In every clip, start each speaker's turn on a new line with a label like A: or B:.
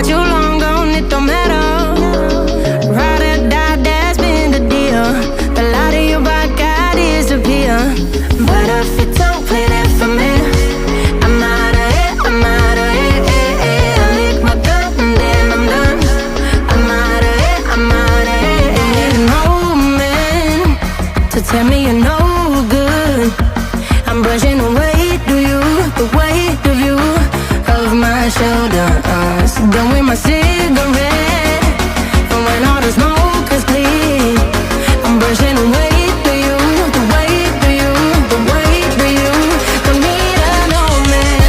A: you long gone, it don't matter. Ride or die, that's been the deal. The light of your body got disappear. But if you don't play that for me, I'm out of it, I'm out of it. I lick my gun and then I'm done. I'm out of it, I'm out of it. No man to tell me you're no good. I'm brushing away the weight of you, of my shoulders. Done with my cigarette, and when all the smoke is clear, I'm brushing away the weight of you, the weight of you. Don't need a no man.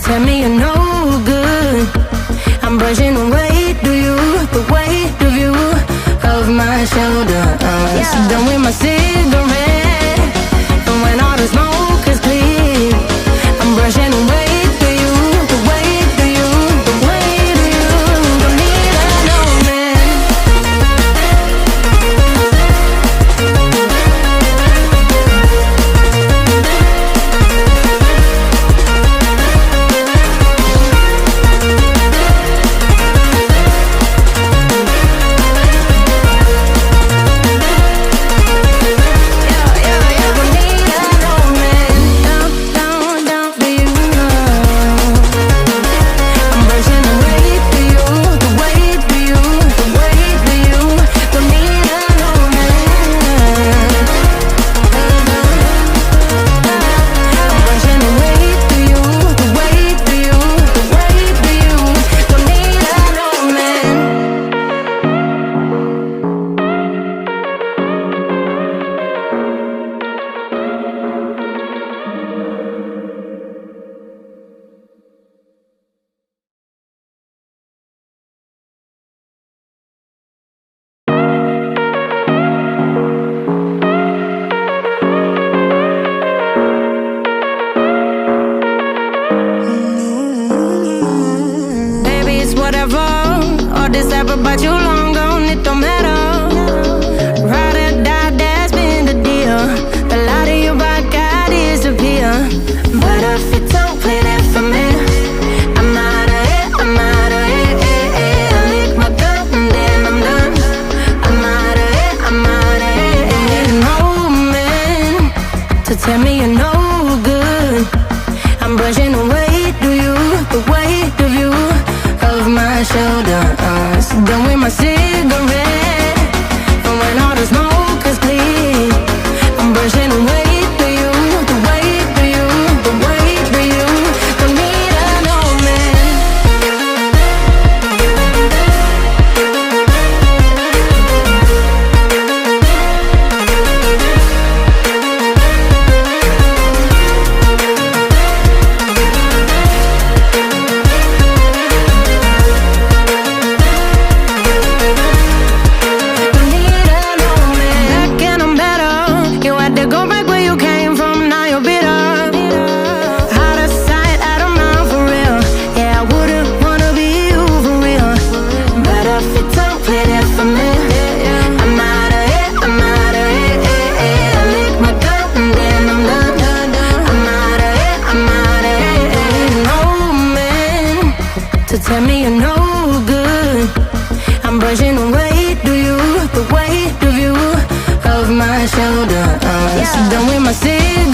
A: Tell me you're no good. I'm brushing away the weight of you, of my shoulders. Done with my cigarette, and when all the smoke is clear, I'm brushing away the weight of you, the weight of you. Don't need a no man. But you long gone, it don't matter. Ride or die, that's been the deal. The light of your body got disappear. But if you don't play that for me, I'm out of it, I'm out of it. I lick my gun and then I'm done. I'm out of it, I'm out of it. No man to tell me you're no good. I'm brushing away the weight of you, of my shoulders. Done with my cigarette, and when all the smoke is clear, I'm brushing away the weight of you, the weight of you. Don't need a no man. Tell me you're no good. I'm brushing away the weight of you, of my shoulders. Done with my cigarette.